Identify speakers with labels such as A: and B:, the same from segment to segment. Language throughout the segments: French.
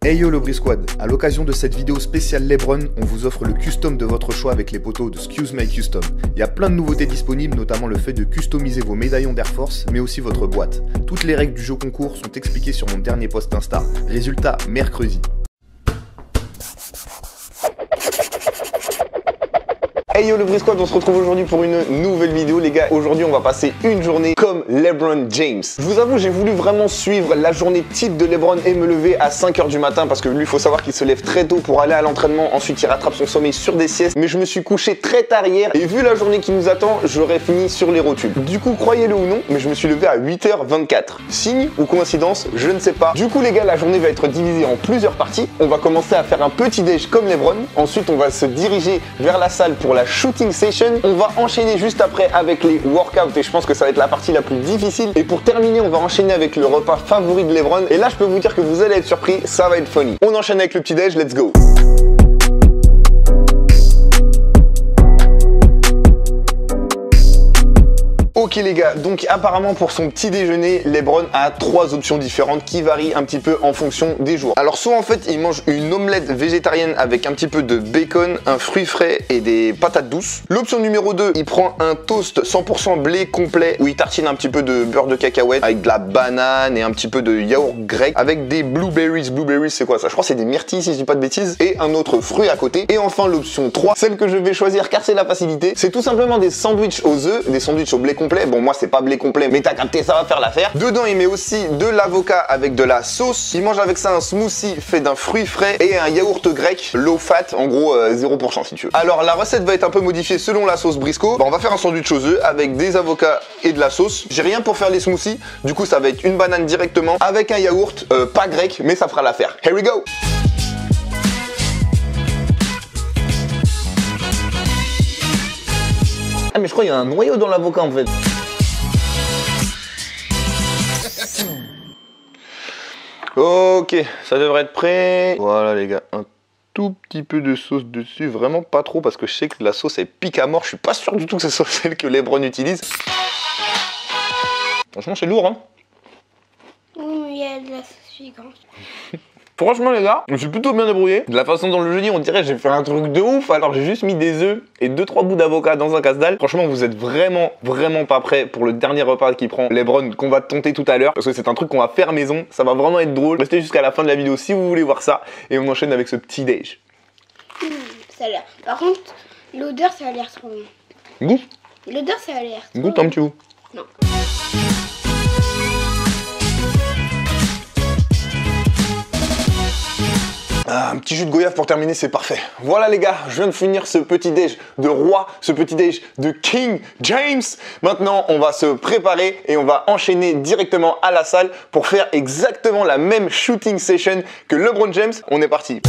A: Hey yo le Brisquad, à l'occasion de cette vidéo spéciale LeBron, on vous offre le custom de votre choix avec les poteaux de Excuse My Custom. Il y a plein de nouveautés disponibles, notamment le fait de customiser vos médaillons d'Air Force, mais aussi votre boîte. Toutes les règles du jeu concours sont expliquées sur mon dernier post Insta. Résultat, mercredi.
B: Hey yo le Brisquad, on se retrouve aujourd'hui pour une nouvelle vidéo les gars. Aujourd'hui on va passer une journée comme LeBron James. Je vous avoue, j'ai voulu vraiment suivre la journée type de LeBron et me lever à 5 h du matin parce que lui, il faut savoir qu'il se lève très tôt pour aller à l'entraînement. Ensuite il rattrape son sommeil sur des siestes. Mais je me suis couché très tard hier et vu la journée qui nous attend, j'aurais fini sur les rotules. Du coup, croyez-le ou non, mais je me suis levé à 8 h 24. Signe ou coïncidence, je ne sais pas. Du coup les gars, la journée va être divisée en plusieurs parties. On va commencer à faire un petit déj comme LeBron. Ensuite on va se diriger vers la salle pour la shooting session. On va enchaîner juste après avec les workouts et je pense que ça va être la partie la plus difficile. Et pour terminer, on va enchaîner avec le repas favori de LeBron. Et là, je peux vous dire que vous allez être surpris, ça va être funny. On enchaîne avec le petit déj, let's go. Ok les gars, donc apparemment pour son petit déjeuner, LeBron a 3 options différentes qui varient un petit peu en fonction des jours. Alors soit en fait il mange une omelette végétarienne avec un petit peu de bacon, un fruit frais et des patates douces. L'option numéro 2, il prend un toast 100% blé complet où il tartine un petit peu de beurre de cacahuète avec de la banane et un petit peu de yaourt grec avec des blueberries. Blueberries c'est quoi ça? Je crois que c'est des myrtilles si je dis pas de bêtises et un autre fruit à côté. Et enfin l'option 3, celle que je vais choisir car c'est la facilité, c'est tout simplement des sandwichs aux œufs, des sandwichs au blé complet. Bon, moi c'est pas blé complet, mais t'as capté, ça va faire l'affaire. Dedans il met aussi de l'avocat avec de la sauce. Il mange avec ça un smoothie fait d'un fruit frais et un yaourt grec low fat, en gros 0% si tu veux. Alors la recette va être un peu modifiée selon la sauce Briscoe. On va faire un sandwich aux œufs avec des avocats et de la sauce. J'ai rien pour faire les smoothies, du coup ça va être une banane directement avec un yaourt pas grec, mais ça fera l'affaire. Here we go. Ah mais je crois qu'il y a un noyau dans l'avocat en fait. Ok, ça devrait être prêt. Voilà les gars, un tout petit peu de sauce dessus, vraiment pas trop parce que je sais que la sauce elle pique à mort. Je suis pas sûr du tout que ce soit celle que LeBron utilise. Franchement c'est lourd hein.
C: Oui, il y a de la sauce piquante.
B: Franchement les gars, je me suis plutôt bien débrouillé. De la façon dont le jeu dit, on dirait que j'ai fait un truc de ouf. Alors j'ai juste mis des œufs et 2-3 bouts d'avocat dans un casse-dalle. Franchement vous êtes vraiment pas prêts pour le dernier repas qu'il prend LeBron qu'on va tenter tout à l'heure. Parce que c'est un truc qu'on va faire maison, ça va vraiment être drôle. Restez jusqu'à la fin de la vidéo si vous voulez voir ça. Et on enchaîne avec ce petit déj.
C: Ça a l'air... Par contre, l'odeur ça a l'air trop bon.
B: Goûte.
C: L'odeur ça a l'air trop
B: Goûte un petit bout.
C: Non.
B: Ah, un petit jus de goyave pour terminer, c'est parfait. Voilà les gars, je viens de finir ce petit déj de roi, ce petit déj de King James. Maintenant, on va se préparer et on va enchaîner directement à la salle pour faire exactement la même shooting session que LeBron James. On est parti.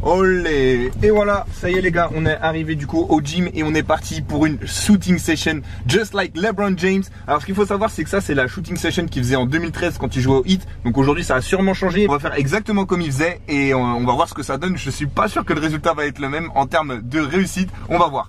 B: Olé! Et voilà, ça y est les gars, on est arrivé du coup au gym et on est parti pour une shooting session just like LeBron James. Alors ce qu'il faut savoir c'est que ça c'est la shooting session qu'il faisait en 2013 quand il jouait au Heat. Donc aujourd'hui ça a sûrement changé. On va faire exactement comme il faisait et on va voir ce que ça donne. Je suis pas sûr que le résultat va être le même en termes de réussite. On va voir.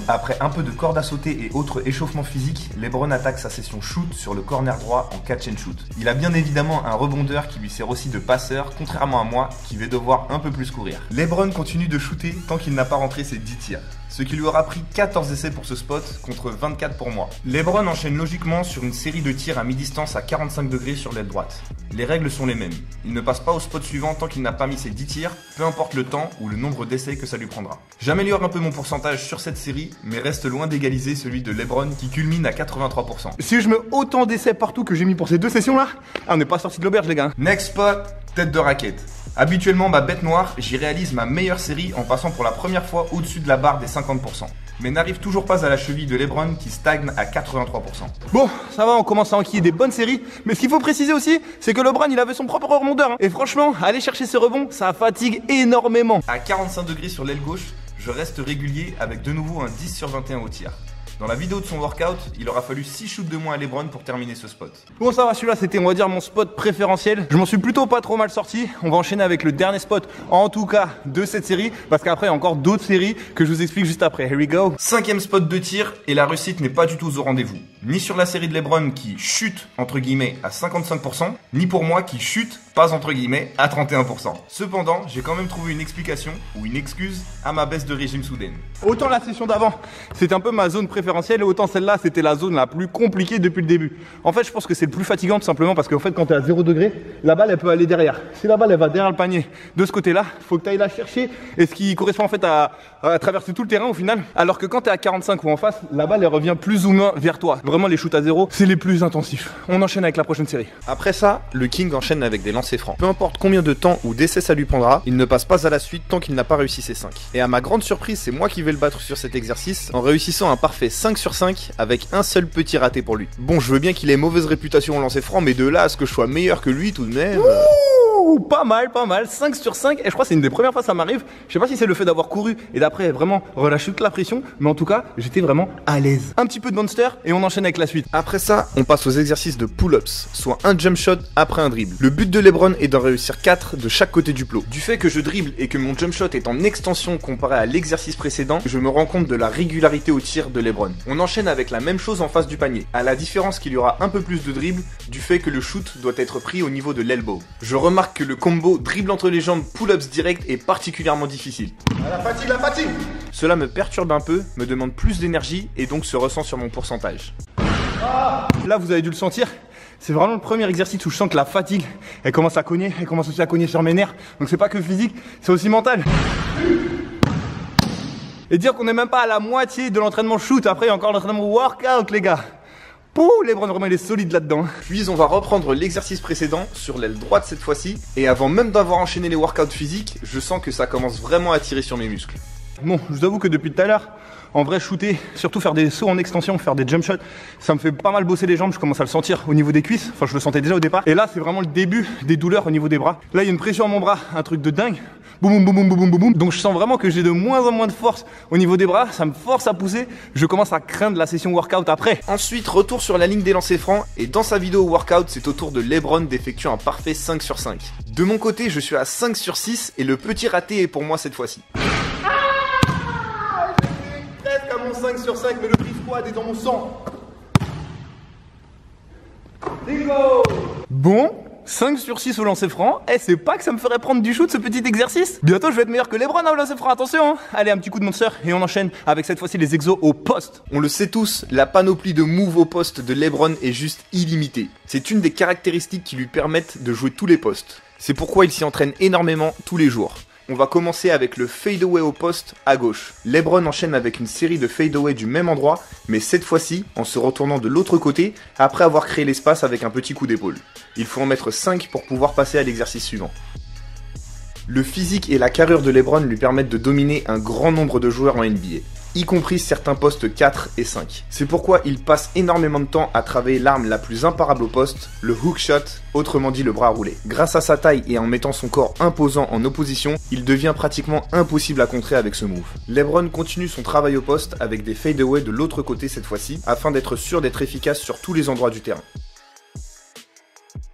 B: Après un peu de corde à sauter et autres échauffements physiques, LeBron attaque sa session shoot sur le corner droit en catch and shoot. Il a bien évidemment un rebondeur qui lui sert aussi de passeur, contrairement à moi qui vais devoir un peu plus courir. LeBron continue de shooter tant qu'il n'a pas rentré ses 10 tirs, ce qui lui aura pris 14 essais pour ce spot contre 24 pour moi. LeBron enchaîne logiquement sur une série de tirs à mi-distance à 45 degrés sur l'aile droite. Les règles sont les mêmes. Il ne passe pas au spot suivant tant qu'il n'a pas mis ses 10 tirs, peu importe le temps ou le nombre d'essais que ça lui prendra. J'améliore un peu mon pourcentage sur cette série, mais reste loin d'égaliser celui de LeBron qui culmine à 83%. Si je mets autant d'essais partout que j'ai mis pour ces 2 sessions là, on n'est pas sorti de l'auberge les gars. Next spot, tête de raquette. Habituellement ma bête noire, j'y réalise ma meilleure série en passant pour la première fois au-dessus de la barre des 50%. Mais n'arrive toujours pas à la cheville de LeBron qui stagne à 83%. Bon, ça va, on commence à enquiller des bonnes séries. Mais ce qu'il faut préciser aussi, c'est que LeBron il avait son propre rebondeur. Et franchement, aller chercher ce rebond, ça fatigue énormément. À 45 degrés sur l'aile gauche, je reste régulier avec de nouveau un 10 sur 21 au tir. Dans la vidéo de son workout, il aura fallu 6 shoots de moins à LeBron pour terminer ce spot.
D: Bon ça va, celui-là c'était on va dire mon spot préférentiel. Je m'en suis plutôt pas trop mal sorti. On va enchaîner avec le dernier spot, en tout cas de cette série, parce qu'après il y a encore d'autres séries que je vous explique juste après. Here we go.
B: 5e spot de tir et la réussite n'est pas du tout au rendez-vous. Ni sur la série de LeBron qui chute entre guillemets à 55%, ni pour moi qui chute pas entre guillemets à 31%. Cependant, j'ai quand même trouvé une explication ou une excuse à ma baisse de régime soudaine.
D: Autant la session d'avant, c'était un peu ma zone préférentielle, et autant celle-là, c'était la zone la plus compliquée depuis le début. En fait, je pense que c'est le plus fatigant tout simplement parce qu'en fait, quand tu es à 0 degré, la balle, elle peut aller derrière. Si la balle, elle va derrière le panier de ce côté-là, il faut que tu ailles la chercher, et ce qui correspond en fait à traverser tout le terrain au final. Alors que quand tu es à 45 ou en face, la balle, elle revient plus ou moins vers toi. Vraiment, les shoots à 0, c'est les plus intensifs. On enchaîne avec la prochaine série.
A: Après ça, le King enchaîne avec des lancers francs. Peu importe combien de temps ou d'essais ça lui prendra, il ne passe pas à la suite tant qu'il n'a pas réussi ses 5. Et à ma grande surprise, c'est moi qui vais le battre sur cet exercice en réussissant un parfait 5 sur 5 avec un seul petit raté pour lui. Bon, je veux bien qu'il ait mauvaise réputation au lancer franc, mais de là à ce que je sois meilleur que lui tout de même...
D: Ouh, pas mal, 5 sur 5, et je crois que c'est une des premières fois que ça m'arrive. Je sais pas si c'est le fait d'avoir couru et d'après vraiment relâcher toute la pression, mais en tout cas, j'étais vraiment à l'aise. Un petit peu de monster et on enchaîne avec la suite.
A: Après ça, on passe aux exercices de pull-ups, soit un jump shot après un dribble. Le but de LeBron est d'en réussir 4 de chaque côté du plot. Du fait que je dribble et que mon jump shot est en extension comparé à l'exercice précédent, je me rends compte de la régularité au tir de LeBron. On enchaîne avec la même chose en face du panier, à la différence qu'il y aura un peu plus de dribble du fait que le shoot doit être pris au niveau de l'elbow. Je remarque que le combo dribble entre les jambes pull-ups direct est particulièrement difficile.
B: Ah, la fatigue!
A: Cela me perturbe un peu, me demande plus d'énergie et donc se ressent sur mon pourcentage.
D: Là, vous avez dû le sentir. C'est vraiment le premier exercice où je sens que la fatigue, elle commence à cogner, elle commence aussi à cogner sur mes nerfs. Donc c'est pas que physique, c'est aussi mental. Et dire qu'on n'est même pas à la moitié de l'entraînement shoot, après il y a encore l'entraînement workout les gars. Pouh, LeBron vraiment il est solide là-dedans.
A: Puis on va reprendre l'exercice précédent sur l'aile droite cette fois-ci. Et avant même d'avoir enchaîné les workouts physiques, je sens que ça commence vraiment à tirer sur mes muscles.
D: Bon, je vous avoue que depuis tout à l'heure, en vrai shooter, surtout faire des sauts en extension, faire des jump shots, ça me fait pas mal bosser les jambes, je commence à le sentir au niveau des cuisses, enfin je le sentais déjà au départ. Et là c'est vraiment le début des douleurs au niveau des bras. Là il y a une pression à mon bras, un truc de dingue. Boum boum boum boum boum boum boum. Donc je sens vraiment que j'ai de moins en moins de force au niveau des bras, ça me force à pousser, je commence à craindre la session workout après.
A: Ensuite, retour sur la ligne des lancers francs et dans sa vidéo workout, c'est au tour de LeBron d'effectuer un parfait 5 sur 5. De mon côté, je suis à 5 sur 6 et le petit raté est pour moi cette fois-ci.
D: Presque à mon 5 sur 5, mais le free squat est dans mon sang. Bingo! Bon, 5 sur 6 au lancer franc. Eh, c'est pas que ça me ferait prendre du shoot ce petit exercice. Bientôt je vais être meilleur que LeBron au lancer franc, attention hein. Allez, un petit coup de monster et on enchaîne avec cette fois-ci les exos au poste.
A: On le sait tous, la panoplie de moves au poste de LeBron est juste illimitée. C'est une des caractéristiques qui lui permettent de jouer tous les postes. C'est pourquoi il s'y entraîne énormément tous les jours. On va commencer avec le fadeaway au poste à gauche. LeBron enchaîne avec une série de fadeaway du même endroit, mais cette fois-ci en se retournant de l'autre côté après avoir créé l'espace avec un petit coup d'épaule. Il faut en mettre 5 pour pouvoir passer à l'exercice suivant. Le physique et la carrure de LeBron lui permettent de dominer un grand nombre de joueurs en NBA, y compris certains postes 4 et 5. C'est pourquoi il passe énormément de temps à travailler l'arme la plus imparable au poste, le hook shot, autrement dit le bras roulé. Grâce à sa taille et en mettant son corps imposant en opposition, il devient pratiquement impossible à contrer avec ce move. LeBron continue son travail au poste avec des fadeaway de l'autre côté cette fois-ci, afin d'être sûr d'être efficace sur tous les endroits du terrain.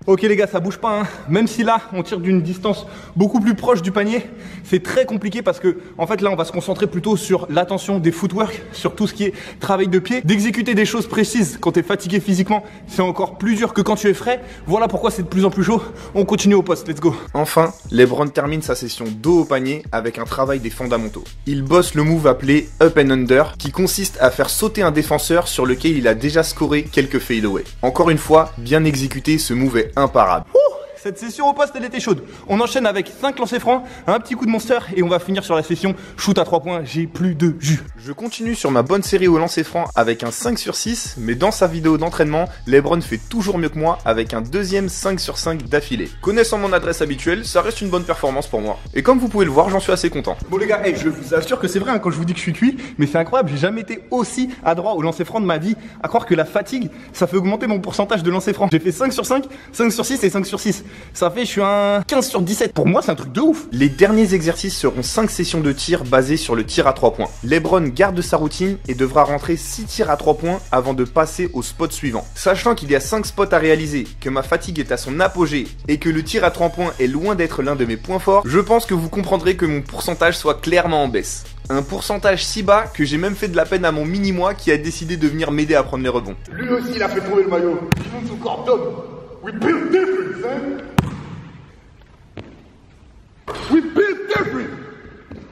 D: Ok les gars, ça bouge pas hein. Même si là on tire d'une distance beaucoup plus proche du panier, c'est très compliqué parce que en fait là on va se concentrer plutôt sur l'attention des footwork, sur tout ce qui est travail de pied, d'exécuter des choses précises. Quand tu es fatigué physiquement, c'est encore plus dur que quand tu es frais. Voilà pourquoi c'est de plus en plus chaud. On continue au poste, let's go.
A: Enfin, LeBron termine sa session dos au panier avec un travail des fondamentaux. Il bosse le move appelé up and under, qui consiste à faire sauter un défenseur sur lequel il a déjà scoré quelques fadeaway. Encore une fois, bien exécuté, ce move est imparable.
D: Cette session au poste elle était chaude. On enchaîne avec 5 lancers francs, un petit coup de monster et on va finir sur la session shoot à 3 points, j'ai plus de jus.
A: Je continue sur ma bonne série au lancer franc avec un 5 sur 6, mais dans sa vidéo d'entraînement, LeBron fait toujours mieux que moi avec un deuxième 5 sur 5 d'affilée. Connaissant mon adresse habituelle, ça reste une bonne performance pour moi. Et comme vous pouvez le voir, j'en suis assez content.
D: Bon les gars, je vous assure que c'est vrai hein, quand je vous dis que je suis cuit, mais c'est incroyable, j'ai jamais été aussi adroit au lancer franc de ma vie, à croire que la fatigue, ça fait augmenter mon pourcentage de lancer franc. J'ai fait 5 sur 5, 5 sur 6 et 5 sur 6. Ça fait, je suis un 15 sur 17. Pour moi, c'est un truc de ouf.
A: Les derniers exercices seront 5 sessions de tir basées sur le tir à 3 points. LeBron garde sa routine et devra rentrer 6 tirs à 3 points avant de passer au spot suivant. Sachant qu'il y a 5 spots à réaliser, que ma fatigue est à son apogée et que le tir à 3 points est loin d'être l'un de mes points forts, je pense que vous comprendrez que mon pourcentage soit clairement en baisse. Un pourcentage si bas que j'ai même fait de la peine à mon mini-moi qui a décidé de venir m'aider à prendre les rebonds.
E: Lui aussi, il a fait tomber le maillot. Il monte son corps d'homme. We build different, man. We build different.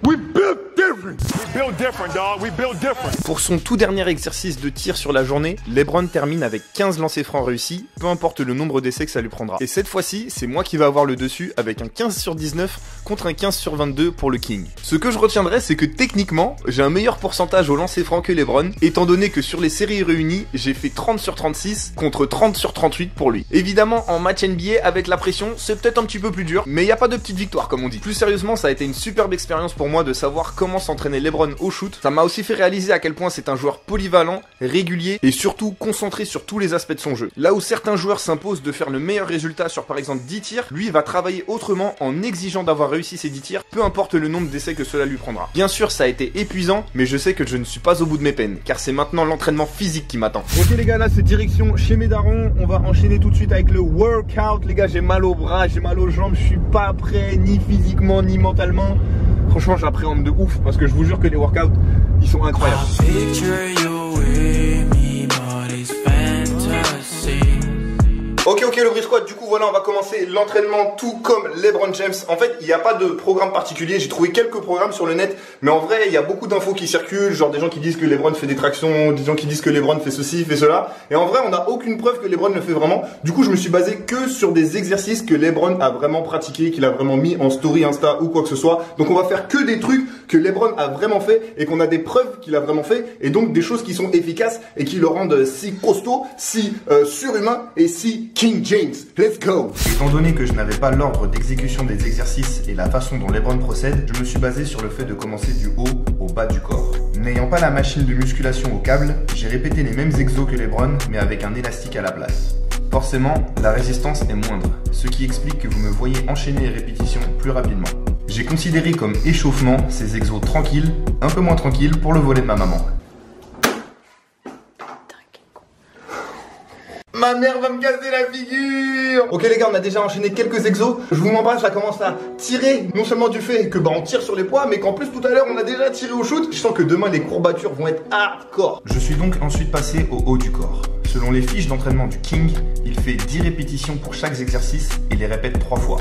E: We build different. We build different, dog. We build different.
A: Pour son tout dernier exercice de tir sur la journée, LeBron termine avec 15 lancers francs réussis, peu importe le nombre d'essais que ça lui prendra. Et cette fois-ci, c'est moi qui vais avoir le dessus avec un 15 sur 19 contre un 15 sur 22 pour le King. Ce que je retiendrai, c'est que techniquement, j'ai un meilleur pourcentage au lancer franc que LeBron, étant donné que sur les séries réunies, j'ai fait 30 sur 36 contre 30 sur 38 pour lui. Évidemment, en match NBA, avec la pression, c'est peut-être un petit peu plus dur, mais il n'y a pas de petite victoire comme on dit. Plus sérieusement, ça a été une superbe expérience pour moi de savoir comment s'entraîner LeBron au shoot. Ça m'a aussi fait réaliser à quel point c'est un joueur polyvalent, régulier et surtout concentré sur tous les aspects de son jeu. Là où certains joueurs s'imposent de faire le meilleur résultat sur par exemple 10 tirs, lui va travailler autrement en exigeant d'avoir réussi ses 10 tirs, peu importe le nombre d'essais que cela lui prendra. Bien sûr, ça a été épuisant, mais je sais que je ne suis pas au bout de mes peines, car c'est maintenant l'entraînement physique qui m'attend.
D: Ok les gars, là c'est direction chez mes darons. On va enchaîner tout de suite avec le workout. Les gars, j'ai mal aux bras, j'ai mal aux jambes, je suis pas prêt ni physiquement ni mentalement. Franchement, j'appréhende de ouf parce que je vous jure que les workouts, ils sont incroyables. Ok le Bri Squad, du coup voilà, on va commencer l'entraînement tout comme LeBron James. En fait, il n'y a pas de programme particulier, j'ai trouvé quelques programmes sur le net, mais en vrai, il y a beaucoup d'infos qui circulent, genre des gens qui disent que LeBron fait des tractions, des gens qui disent que LeBron fait ceci, fait cela, et en vrai, on n'a aucune preuve que LeBron le fait vraiment. Du coup, je me suis basé que sur des exercices que LeBron a vraiment pratiqué, qu'il a vraiment mis en story Insta ou quoi que ce soit. Donc on va faire que des trucs que LeBron a vraiment fait et qu'on a des preuves qu'il a vraiment fait, et donc des choses qui sont efficaces et qui le rendent si costaud, si surhumain et si King James. Let's go.
A: Étant donné que je n'avais pas l'ordre d'exécution des exercices et la façon dont LeBron procède, je me suis basé sur le fait de commencer du haut au bas du corps. N'ayant pas la machine de musculation au câble, j'ai répété les mêmes exos que LeBron, mais avec un élastique à la place. Forcément, la résistance est moindre, ce qui explique que vous me voyez enchaîner les répétitions plus rapidement. J'ai considéré comme échauffement ces exos tranquilles, un peu moins tranquilles pour le volet de ma maman.
D: Ma mère va me casser la figure. Ok les gars, on a déjà enchaîné quelques exos. Je vous mens pas, ça commence à tirer non seulement du fait que on tire sur les poids, mais qu'en plus tout à l'heure on a déjà tiré au shoot. Je sens que demain les courbatures vont être hardcore.
A: Je suis donc ensuite passé au haut du corps. Selon les fiches d'entraînement du King, il fait 10 répétitions pour chaque exercice et les répète 3 fois.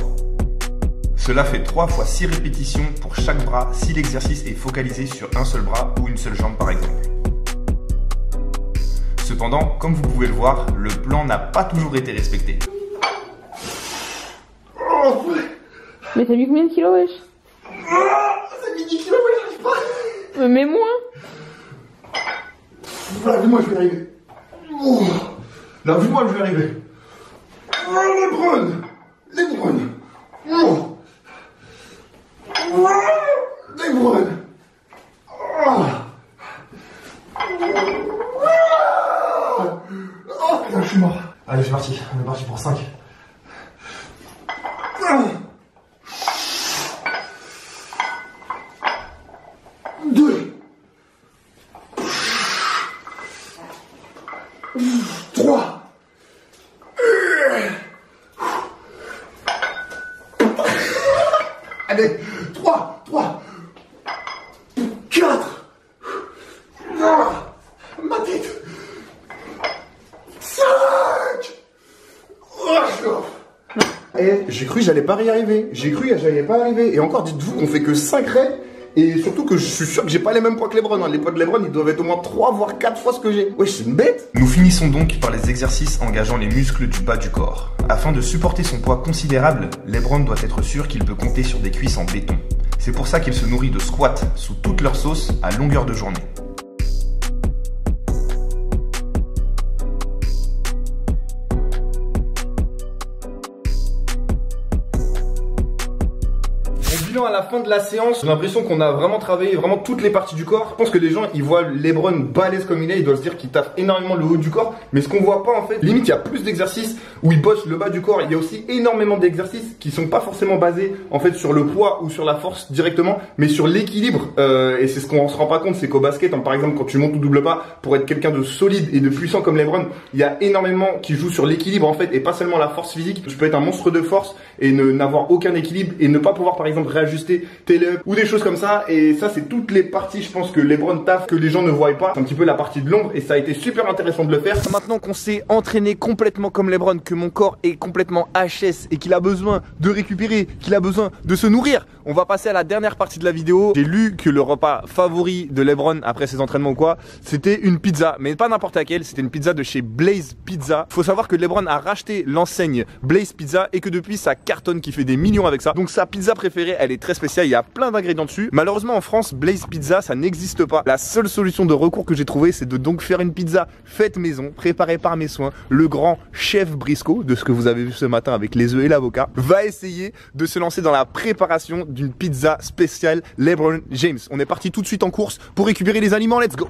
A: Cela fait 3 fois 6 répétitions pour chaque bras si l'exercice est focalisé sur un seul bras ou une seule jambe par exemple. Cependant, comme vous pouvez le voir, le plan n'a pas toujours été respecté.
F: Mais t'as mis combien de kilos, wesh?
E: Ça mis 10 kilos, mais j'arrive pas.
F: Mais moins.
E: Voilà, vu-moi, je vais arriver. Oh. Là, vu-moi, je vais arriver. Oh, LeBron. Oh. LeBron. Oh. Oh putain, je suis mort. Allez, c'est parti. On est parti pour 5. Deux. 3. Allez, 3. 4. Ma tête. 5.
A: Et j'ai cru que j'allais pas y arriver. Et encore, dites-vous qu'on fait que 5 reps. Et surtout que je suis sûr que j'ai pas les mêmes poids que LeBron. Les poids de LeBron, ils doivent être au moins 3 voire 4 fois ce que j'ai. Wesh, c'est une bête. Nous finissons donc par les exercices engageant les muscles du bas du corps. Afin de supporter son poids considérable, LeBron doit être sûr qu'il peut compter sur des cuisses en béton. C'est pour ça qu'il se nourrit de squats sous toute leur sauce à longueur de journée.
D: bilan à la fin de la séance, j'ai l'impression qu'on a vraiment travaillé vraiment toutes les parties du corps. Je pense que les gens, ils voient LeBron balèze comme il est, ils doivent se dire qu'il taffe énormément le haut du corps. Mais ce qu'on voit pas en fait, limite il y a plus d'exercices où il bosse le bas du corps. Il y a aussi énormément d'exercices qui sont pas forcément basés en fait sur le poids ou sur la force directement, mais sur l'équilibre. Et c'est ce qu'on se rend pas compte, c'est qu'au basket, hein, par exemple, quand tu montes au double pas, pour être quelqu'un de solide et de puissant comme LeBron, il y a énormément qui joue sur l'équilibre en fait, et pas seulement la force physique. Tu peux être un monstre de force et n'avoir aucun équilibre et ne pas pouvoir par exemple réajuster tes lèvres ou des choses comme ça. Et ça, c'est toutes les parties, je pense, que LeBron taffe, que les gens ne voient pas. C'est un petit peu la partie de l'ombre et ça a été super intéressant de le faire. Maintenant qu'on s'est entraîné complètement comme LeBron, que mon corps est complètement HS et qu'il a besoin de récupérer, qu'il a besoin de se nourrir, on va passer à la dernière partie de la vidéo. J'ai lu que le repas favori de LeBron après ses entraînements ou quoi, c'était une pizza, mais pas n'importe laquelle, c'était une pizza de chez Blaze Pizza. Faut savoir que LeBron a racheté l'enseigne Blaze Pizza et que depuis ça cartonne, qui fait des millions avec ça. Donc sa pizza préférée, elle est très spéciale, il y a plein d'ingrédients dessus. Malheureusement en France, Blaze Pizza, ça n'existe pas. La seule solution de recours que j'ai trouvé, c'est de donc faire une pizza faite maison, préparée par mes soins. Le grand chef Briscoe, de ce que vous avez vu ce matin avec les œufs et l'avocat, va essayer de se lancer dans la préparation d'une pizza spéciale LeBron James. On est parti tout de suite en course pour récupérer les aliments, let's go!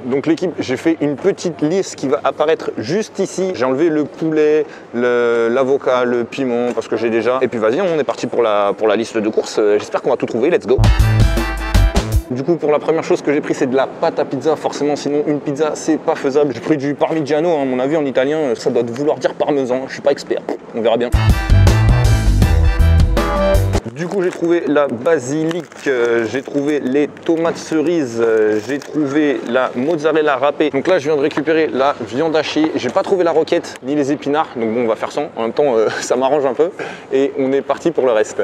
D: Donc l'équipe, j'ai fait une petite liste qui va apparaître juste ici. J'ai enlevé le poulet, l'avocat, le piment, parce que j'ai déjà. Et puis vas-y, on est parti pour la liste de courses. J'espère qu'on va tout trouver, let's go! Du coup, pour la première chose que j'ai pris, c'est de la pâte à pizza. Forcément, sinon une pizza, c'est pas faisable. J'ai pris du parmigiano, à mon avis, en italien, ça doit vouloir dire parmesan. Je suis pas expert, on verra bien. Du coup, j'ai trouvé la basilic, j'ai trouvé les tomates cerises, j'ai trouvé la mozzarella râpée. Donc là, je viens de récupérer la viande hachée. J'ai pas trouvé la roquette ni les épinards, donc bon, on va faire sans. En même temps, ça m'arrange un peu. Et on est parti pour le reste.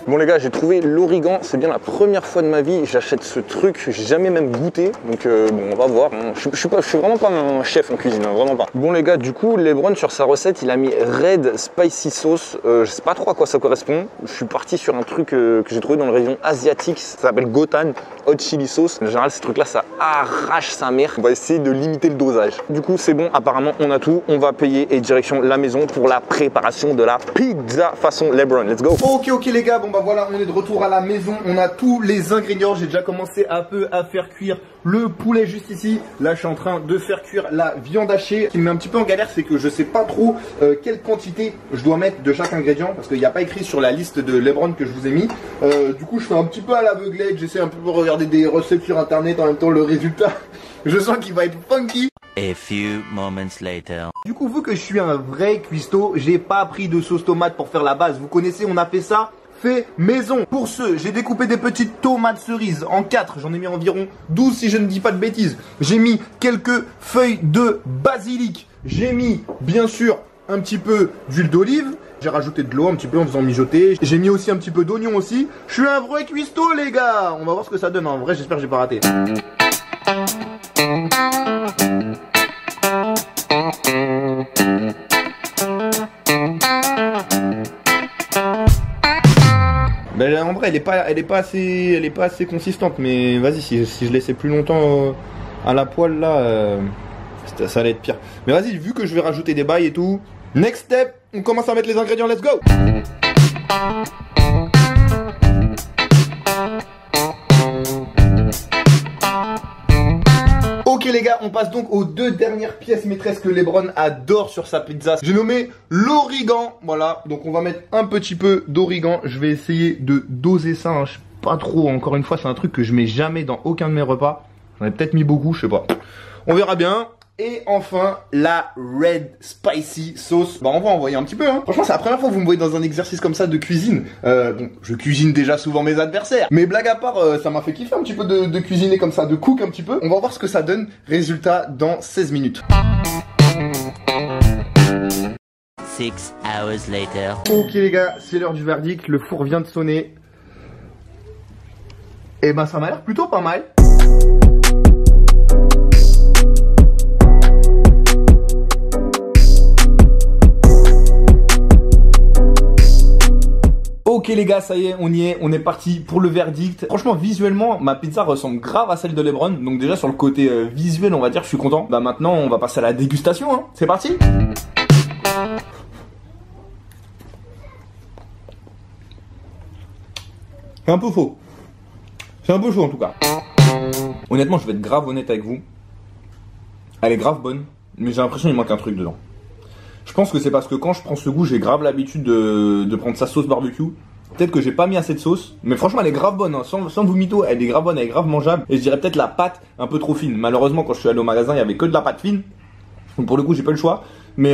D: Bon les gars, j'ai trouvé l'origan, c'est bien la première fois de ma vie, j'achète ce truc, j'ai jamais même goûté, donc bon on va voir, hein. Je suis vraiment pas un chef en cuisine, hein, vraiment pas. Bon les gars, du coup LeBron sur sa recette, il a mis Red Spicy Sauce, je sais pas trop à quoi ça correspond, je suis parti sur un truc que j'ai trouvé dans la région asiatique, ça s'appelle Gotan Hot Chili Sauce. En général ces trucs là ça arrache sa mère, on va essayer de limiter le dosage. Du coup c'est bon, apparemment on a tout, on va payer et direction la maison pour la préparation de la pizza façon LeBron, let's go.
A: Ok les gars, bon bah voilà, on est de retour à la maison, on a tous les ingrédients. J'ai déjà commencé un peu à faire cuire le poulet juste ici. Là je suis en train de faire cuire la viande hachée. Ce qui me met un petit peu en galère, c'est que je sais pas trop quelle quantité je dois mettre de chaque ingrédient, parce qu'il n'y a pas écrit sur la liste de LeBron que je vous ai mis. Du coup je fais un petit peu à l'aveuglette, j'essaie un peu de regarder des recettes sur internet, en même temps le résultat je sens qu'il va être funky.
G: A few moments later.
A: Du coup, vu que je suis un vrai cuistot, j'ai pas pris de sauce tomate pour faire la base. Vous connaissez, on a fait ça fait maison. Pour ce, j'ai découpé des petites tomates cerises en 4. J'en ai mis environ 12 si je ne dis pas de bêtises. J'ai mis quelques feuilles de basilic. J'ai mis, bien sûr, un petit peu d'huile d'olive. J'ai rajouté de l'eau un petit peu en faisant mijoter. J'ai mis aussi un petit peu d'oignon aussi. Je suis un vrai cuistot, les gars. On va voir ce que ça donne. En vrai, j'espère que j'ai pas raté. Ben, en vrai, elle est pas assez consistante, mais vas-y, si je laissais plus longtemps à la poêle là, ça allait être pire. Mais vas-y, vu que je vais rajouter des bails et tout, next step, on commence à mettre les ingrédients, let's go. Ok les gars, on passe donc aux deux dernières pièces maîtresses que LeBron adore sur sa pizza. J'ai nommé l'origan, voilà, donc on va mettre un petit peu d'origan. Je vais essayer de doser ça, hein. Je sais pas trop, encore une fois c'est un truc que je mets jamais dans aucun de mes repas. J'en ai peut-être mis beaucoup, je sais pas. On verra bien. Et enfin, la Red Spicy Sauce. Bah on va envoyer un petit peu, hein. Franchement, c'est la première fois que vous me voyez dans un exercice comme ça de cuisine. Bon, je cuisine déjà souvent mes adversaires. Mais blague à part, ça m'a fait kiffer un petit peu de cuisiner comme ça, de cook un petit peu. On va voir ce que ça donne. Résultat dans 16 minutes.
G: 6 hours later.
A: Ok les gars, c'est l'heure du verdict. Le four vient de sonner. Et ben ça m'a l'air plutôt pas mal. Ok
D: Ok les gars, ça y est, on est parti pour le verdict. Franchement, visuellement, ma pizza ressemble grave à celle de Lebron. Donc déjà sur le côté visuel, on va dire, je suis content. Bah maintenant, on va passer à la dégustation, hein. C'est parti. C'est un peu faux. C'est un peu chaud en tout cas. Honnêtement, je vais être grave honnête avec vous. Elle est grave bonne, mais j'ai l'impression qu'il manque un truc dedans. Je pense que c'est parce que quand je prends ce goût, j'ai grave l'habitude de prendre sa sauce barbecue. Peut-être que j'ai pas mis assez de sauce, mais franchement elle est grave bonne, hein. Sans vous mytho, elle est grave bonne, elle est grave mangeable. Et je dirais peut-être la pâte un peu trop fine. Malheureusement quand je suis allé au magasin, il y avait que de la pâte fine. Donc pour le coup j'ai pas le choix. Mais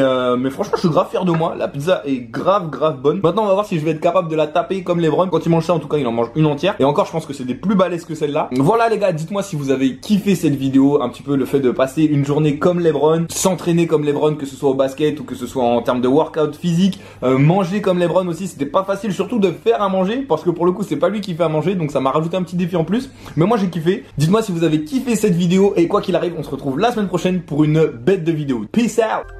D: franchement je suis grave fier de moi. La pizza est grave bonne. Maintenant on va voir si je vais être capable de la taper comme Lebron. Quand il mange ça en tout cas il en mange une entière. Et encore je pense que c'est des plus balèzes que celle-là. Voilà les gars, dites-moi si vous avez kiffé cette vidéo. Un petit peu le fait de passer une journée comme Lebron, s'entraîner comme Lebron, que ce soit au basket ou que ce soit en termes de workout physique, manger comme Lebron aussi. C'était pas facile, surtout de faire à manger, parce que pour le coup c'est pas lui qui fait à manger. Donc ça m'a rajouté un petit défi en plus. Mais moi j'ai kiffé. Dites-moi si vous avez kiffé cette vidéo. Et quoi qu'il arrive, on se retrouve la semaine prochaine pour une bête de vidéo. Peace out.